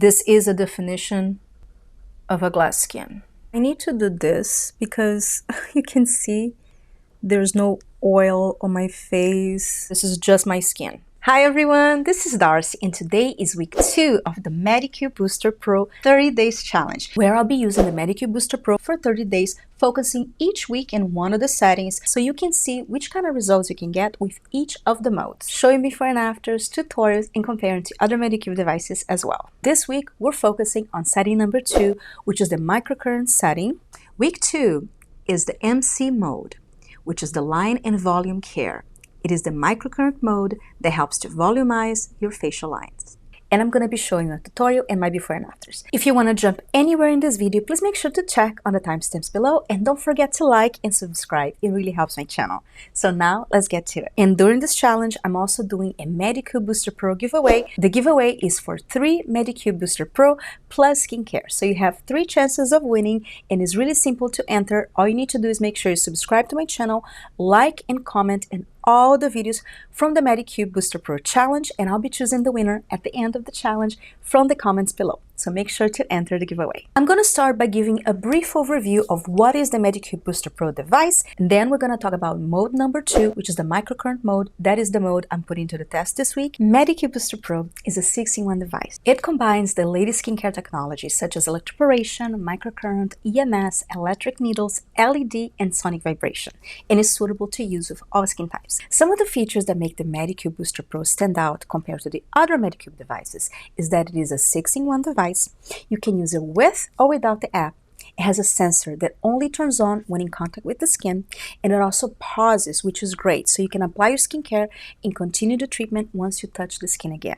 This is a definition of a glass skin. I need to do this because you can see there's no oil on my face. This is just my skin. Hi everyone, this is Darcy and today is week 2 of the Medicube Booster Pro 30 Days Challenge, where I'll be using the Medicube Booster Pro for 30 days, focusing each week in one of the settings so you can see which kind of results you can get with each of the modes, showing before and afters, tutorials, and comparing to other Medicube devices as well. This week, we're focusing on setting number 2, which is the microcurrent setting. Week 2 is the MC mode, which is the line and volume care. It is the microcurrent mode that helps to volumize your facial lines. And I'm going to be showing you a tutorial and my before and afters. If you want to jump anywhere in this video, please make sure to check on the timestamps below and don't forget to like and subscribe. It really helps my channel. So now let's get to it. And during this challenge, I'm also doing a Medicube Booster Pro giveaway. The giveaway is for 3 Medicube Booster Pro plus skincare. So you have 3 chances of winning and it's really simple to enter. All you need to do is make sure you subscribe to my channel, like and comment and all the videos from the Medicube Booster Pro Challenge, and I'll be choosing the winner at the end of the challenge from the comments below. So make sure to enter the giveaway. I'm going to start by giving a brief overview of what is the Medicube Booster Pro device, and then we're going to talk about mode number 2, which is the microcurrent mode. That is the mode I'm putting to the test this week. Medicube Booster Pro is a 6-in-1 device. It combines the latest skincare technologies such as electroporation, microcurrent, EMS, electric needles, LED, and sonic vibration, and is suitable to use with all skin types. Some of the features that make the Medicube Booster Pro stand out compared to the other Medicube devices is that it is a 6-in-1 device. You can use it with or without the app. It has a sensor that only turns on when in contact with the skin, and it also pauses, which is great, so you can apply your skincare and continue the treatment once you touch the skin again.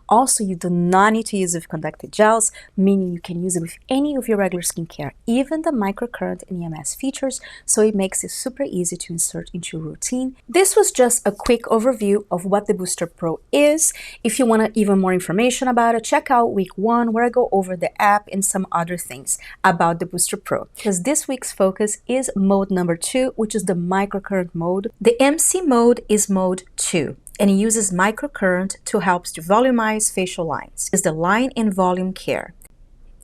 Also, you do not need to use it with conductive gels, meaning you can use it with any of your regular skincare, even the microcurrent and EMS features, so it makes it super easy to insert into your routine. This was just a quick overview of what the Booster Pro is. If you want even more information about it, check out week 1 where I go over the app and some other things about the Booster Pro, because this week's focus is mode number 2, which is the microcurrent mode. The MC mode is mode 2. And it uses microcurrent to help to volumize facial lines. It's the line and volume care.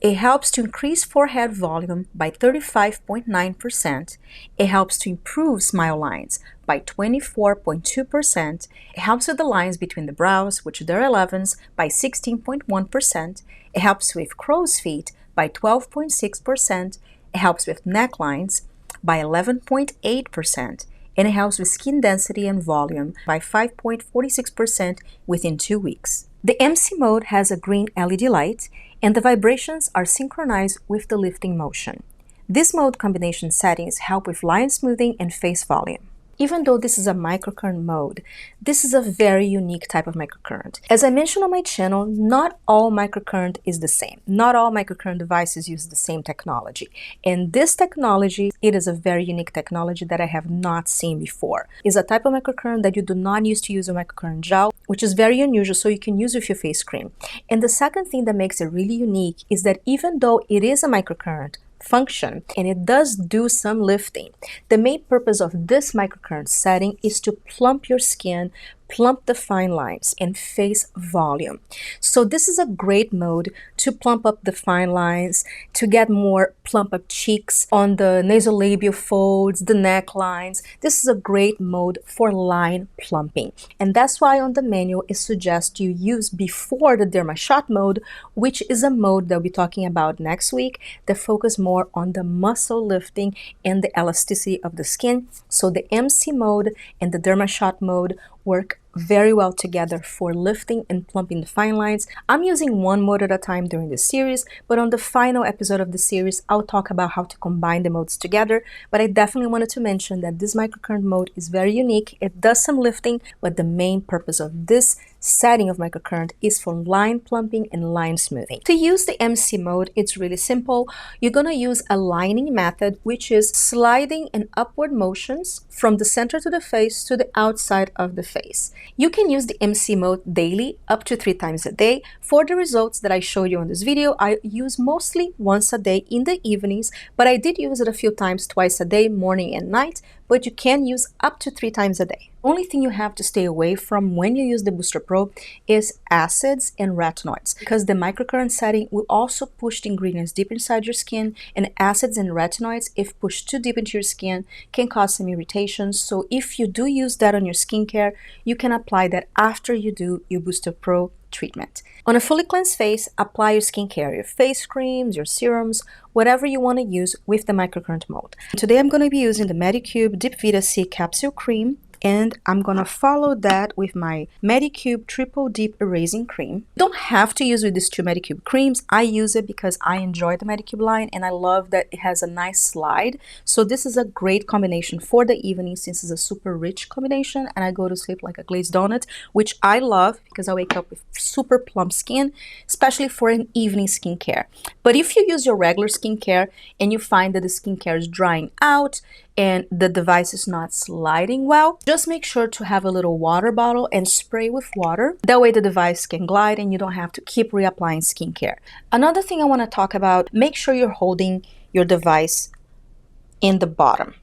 It helps to increase forehead volume by 35.9%. It helps to improve smile lines by 24.2%. It helps with the lines between the brows, which are 11s, by 16.1%. It helps with crow's feet by 12.6%. It helps with necklines by 11.8%. And it helps with skin density and volume by 5.46% within 2 weeks. The MC mode has a green LED light, and the vibrations are synchronized with the lifting motion. This mode combination settings help with line smoothing and face volume. Even though this is a microcurrent mode, this is a very unique type of microcurrent. As I mentioned on my channel, not all microcurrent is the same. Not all microcurrent devices use the same technology. And this technology, it is a very unique technology that I have not seen before. It's a type of microcurrent that you do not use to use a microcurrent gel, which is very unusual, so you can use with your face cream. And the second thing that makes it really unique is that even though it is a microcurrent function and it does do some lifting, the main purpose of this microcurrent setting is to plump your skin, plump the fine lines, and face volume. So this is a great mode to plump up the fine lines, to get more plump up cheeks on the nasolabial folds, the necklines. This is a great mode for line plumping. And that's why on the manual it suggests you use before the Derma Shot mode, which is a mode that we'll be talking about next week that focus more on the muscle lifting and the elasticity of the skin. So the MC mode and the Derma Shot mode work very well together for lifting and plumping the fine lines. I'm using one mode at a time during this series, but on the final episode of the series, I'll talk about how to combine the modes together. But I definitely wanted to mention that this microcurrent mode is very unique. It does some lifting, but the main purpose of this setting of microcurrent is for line plumping and line smoothing. To use the MC mode, it's really simple. You're going to use a lining method, which is sliding in upward motions from the center to the face to the outside of the face. You can use the MC mode daily, up to 3 times a day. For the results that I showed you in this video, I use mostly once a day in the evenings, but I did use it a few times twice a day, morning and night. but you can use up to 3 times a day. Only thing you have to stay away from when you use the Booster Pro is acids and retinoids, because the microcurrent setting will also push the ingredients deep inside your skin, and acids and retinoids, if pushed too deep into your skin, can cause some irritations. So if you do use that on your skincare, you can apply that after you do your Booster Pro treatment. On a fully cleansed face, apply your skincare, your face creams, your serums, whatever you want to use with the microcurrent mode. Today I'm going to be using the Medicube Deep Vita C Capsule Cream, and I'm gonna follow that with my Medicube Triple Deep Erasing Cream. You don't have to use with these two Medicube creams. I use it because I enjoy the Medicube line and I love that it has a nice slide. So this is a great combination for the evening, since it's a super rich combination and I go to sleep like a glazed donut, which I love because I wake up with super plump skin, especially for an evening skincare. But if you use your regular skincare and you find that the skincare is drying out and the device is not sliding well, just make sure to have a little water bottle and spray with water. That way the device can glide and you don't have to keep reapplying skincare. Another thing I want to talk about, make sure you're holding your device in the bottom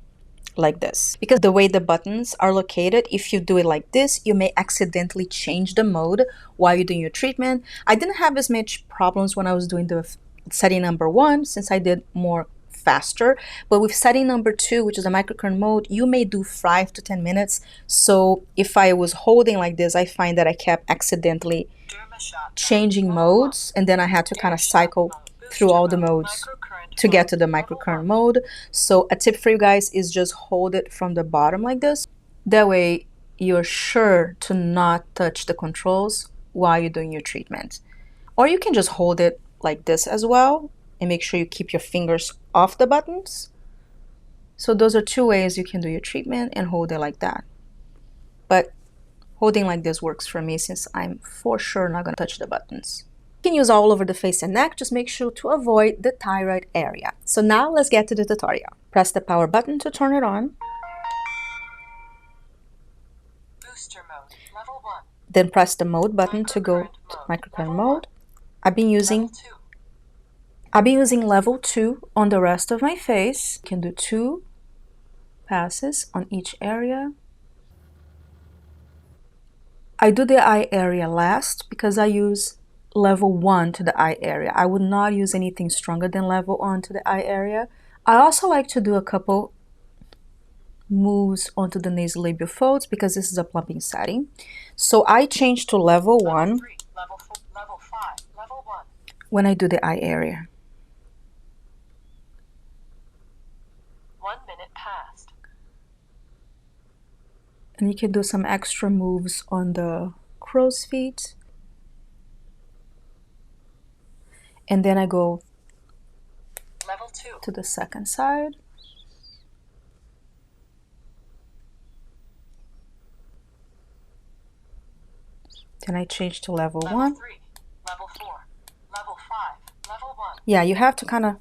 like this, because the way the buttons are located, if you do it like this, you may accidentally change the mode while you're doing your treatment. I didn't have as much problems when I was doing the setting number 1, since I did more faster, but with setting number 2, which is a microcurrent mode, you may do 5 to 10 minutes. So if I was holding like this, I find that I kept accidentally changing modes, and then I had to kind of cycle through all the modes to get to the microcurrent mode. So a tip for you guys is just hold it from the bottom like this. That way you're sure to not touch the controls while you're doing your treatment. Or you can just hold it like this as well and make sure you keep your fingers off the buttons. So those are 2 ways you can do your treatment and hold it like that. But holding like this works for me, since I'm for sure not going to touch the buttons. You can use all over the face and neck, just make sure to avoid the thyroid area. So now let's get to the tutorial. Press the power button to turn it on. Booster mode, level 1. Then press the mode button to go to microcurrent mode. I've been using level 2 on the rest of my face. You can do 2 passes on each area. I do the eye area last because I use level 1 to the eye area. I would not use anything stronger than level 1 to the eye area. I also like to do a couple moves onto the nasolabial folds because this is a plumping setting. So I change to level 1 level 3, level 4, level 5, level 1. when I do the eye area. 1 minute passed. And you can do some extra moves on the crow's feet. And then I go Level 2. to the second side. Then I change to level 1. Level 3, level 4, level 5, level 1. Yeah, you have to kind of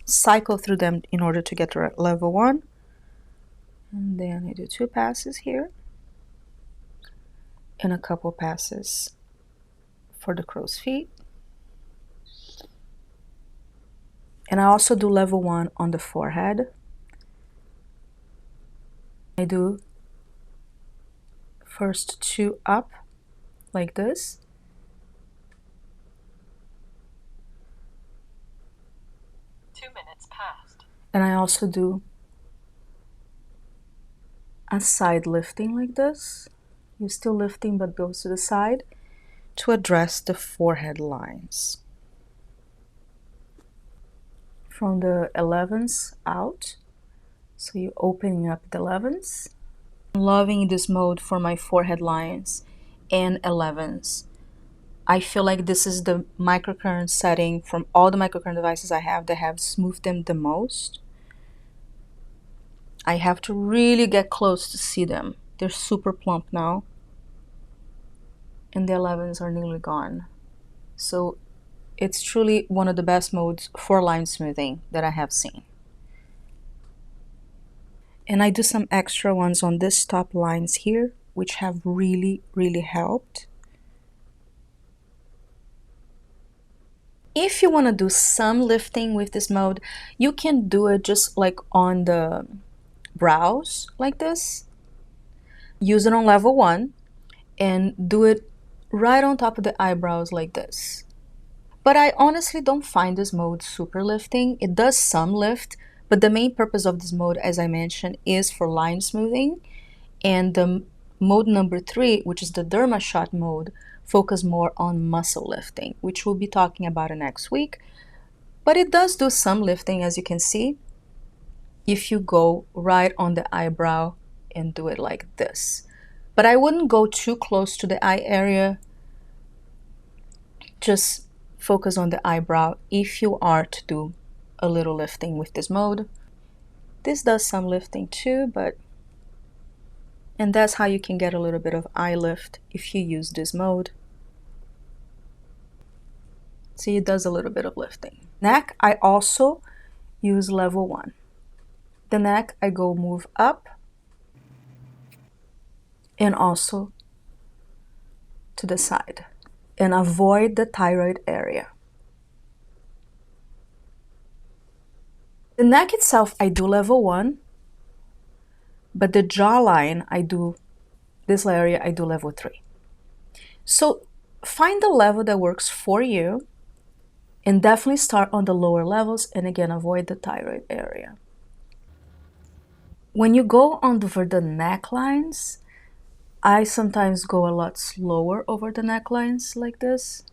cycle through them in order to get to level 1. And then I do 2 passes here. And a couple passes for the crow's feet. And I also do level 1 on the forehead. I do first 2 up like this. Two minutes passed. And I also do a side lifting like this. You're still lifting but goes to the side to address the forehead lines. From the 11s out. So you're opening up the 11s. I'm loving this mode for my forehead lines and 11s. I feel like this is the microcurrent setting from all the microcurrent devices I have that have smoothed them the most. I have to really get close to see them. They're super plump now. And the 11s are nearly gone. So it's truly one of the best modes for line smoothing that I have seen. And I do some extra ones on this top lines here, which have really, really helped. If you want to do some lifting with this mode, you can do it just like on the brows like this. Use it on level 1 and do it right on top of the eyebrows like this. But I honestly don't find this mode super lifting. It does some lift, but the main purpose of this mode, as I mentioned, is for line smoothing. And the mode number 3, which is the Derma Shot mode, focus more on muscle lifting, which we'll be talking about next week. But it does do some lifting, as you can see, if you go right on the eyebrow and do it like this. But I wouldn't go too close to the eye area. Just focus on the eyebrow if you are to do a little lifting with this mode. This does some lifting too, and that's how you can get a little bit of eye lift if you use this mode. See, it does a little bit of lifting. Neck, I also use level 1. The neck, I go move up and also to the side and avoid the thyroid area. The neck itself, I do level 1, but the jawline, this area, I do level 3. So find the level that works for you and definitely start on the lower levels, and again, avoid the thyroid area. When you go over the necklines, I sometimes go a lot slower over the necklines like this,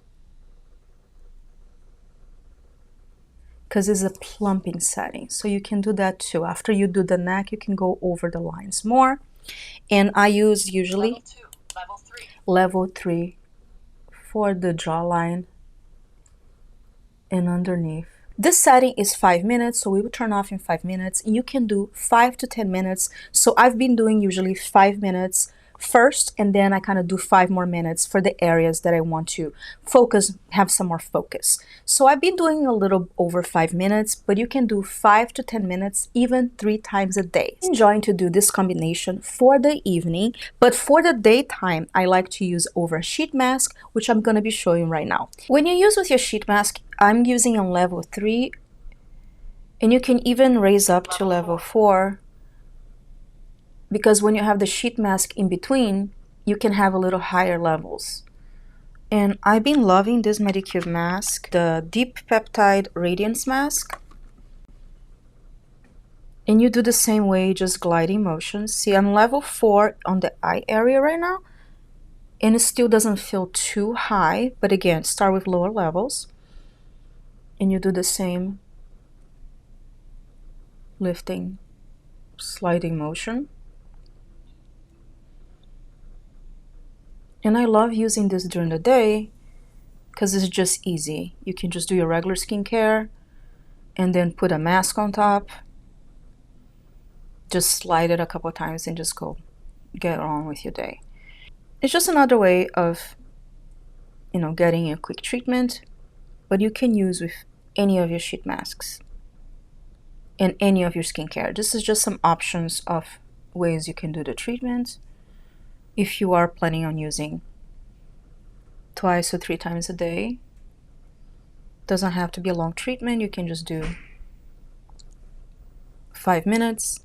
because it's a plumping setting. So you can do that too. After you do the neck, you can go over the lines more. And I use usually level 3 for the jawline and underneath. This setting is 5 minutes, so we will turn off in 5 minutes. You can do 5 to 10 minutes. So I've been doing usually 5 minutes first, and then I kind of do 5 more minutes for the areas that I want to focus, have some more focus. So I've been doing a little over 5 minutes, but you can do 5 to 10 minutes, even 3 times a day. I'm enjoying to do this combination for the evening, but for the daytime, I like to use over a sheet mask, which I'm going to be showing right now. When you use with your sheet mask, I'm using on level 3, and you can even raise up to level 4, because when you have the sheet mask in between, you can have a little higher levels. And I've been loving this Medicube mask, the Deep Peptide Radiance Mask. And you do the same way, just gliding motions. See, I'm level 4 on the eye area right now, and it still doesn't feel too high, but again, start with lower levels. And you do the same lifting, sliding motion. And I love using this during the day because it's just easy. You can just do your regular skincare and then put a mask on top. Just slide it a couple of times and just go get on with your day. It's just another way of, getting a quick treatment, but you can use with any of your sheet masks and any of your skincare. This is just some options of ways you can do the treatment. If you are planning on using 2 or 3 times a day, doesn't have to be a long treatment. You can just do 5 minutes.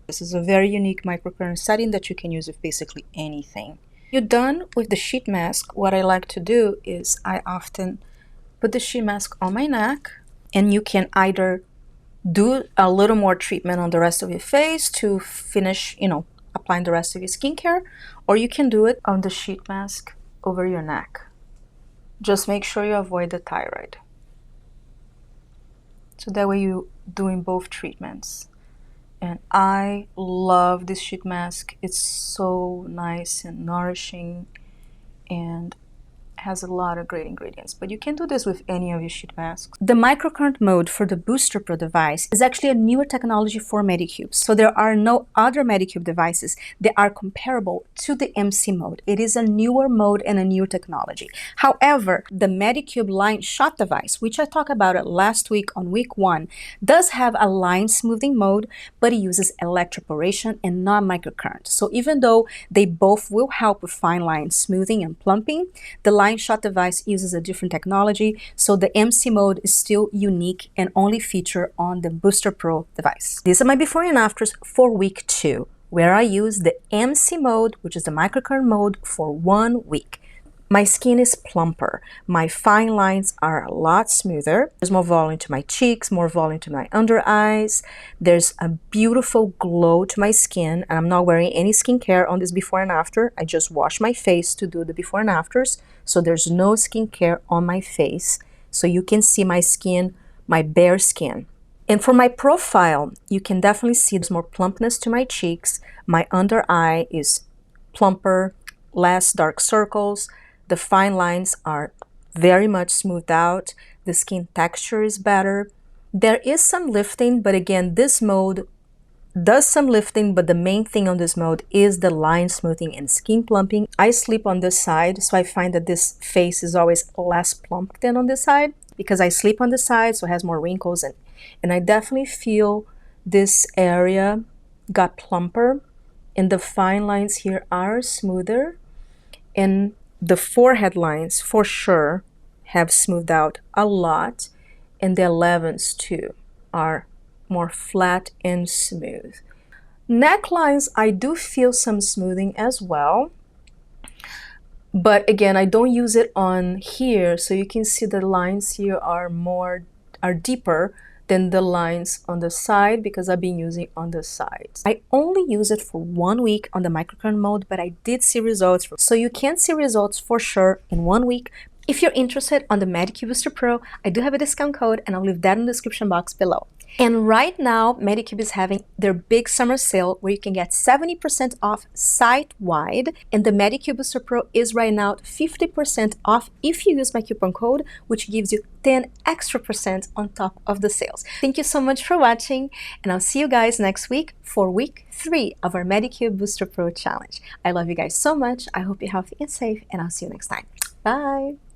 This is a very unique microcurrent setting that you can use with basically anything. You're done with the sheet mask. What I like to do is I often put the sheet mask on my neck, and you can either do a little more treatment on the rest of your face to finish, applying the rest of your skincare, or you can do it on the sheet mask over your neck. Just make sure you avoid the thyroid. So that way you're doing both treatments. And I love this sheet mask. It's so nice and nourishing and has a lot of great ingredients, but you can do this with any of your sheet masks. The microcurrent mode for the Booster Pro device is actually a newer technology for Medicube. So there are no other Medicube devices that are comparable to the MC mode. It is a newer mode and a newer technology. However, the Medicube line shot device, which I talked about it last week on week 1, does have a line smoothing mode, but it uses electroporation and not microcurrent. So even though they both will help with fine line smoothing and plumping, the line Line Shot device uses a different technology, so the MC mode is still unique and only feature on the Booster Pro device. These are my before and afters for week 2, where I use the MC mode, which is the microcurrent mode, for 1 week. My skin is plumper. My fine lines are a lot smoother. There's more volume to my cheeks, more volume to my under eyes. There's a beautiful glow to my skin, and I'm not wearing any skincare on this before and after. I just wash my face to do the before and afters, so there's no skincare on my face. So you can see my skin, my bare skin. And for my profile, you can definitely see there's more plumpness to my cheeks. My under eye is plumper, less dark circles. The fine lines are very much smoothed out. The skin texture is better. There is some lifting, but again, this mode does some lifting, but the main thing on this mode is the line smoothing and skin plumping. I sleep on this side, so I find that this face is always less plump than on this side because I sleep on the side, so it has more wrinkles, and I definitely feel this area got plumper, and the fine lines here are smoother, and the forehead lines for sure have smoothed out a lot, and the 11s too are more flat and smooth. Necklines, I do feel some smoothing as well, but again, I don't use it on here, so you can see the lines here are deeper than the lines on the side because I've been using on the sides. I only use it for 1 week on the microcurrent mode, but I did see results. So you can see results for sure in 1 week. If you're interested on the Medicube Booster Pro, I do have a discount code and I'll leave that in the description box below. And right now, Medicube is having their big summer sale where you can get 70% off site-wide, and the Medicube Booster Pro is right now 50% off if you use my coupon code, which gives you 10 extra % on top of the sales. Thank you so much for watching, and I'll see you guys next week for week 3 of our Medicube Booster Pro challenge. I love you guys so much. I hope you're healthy and safe, and I'll see you next time. Bye!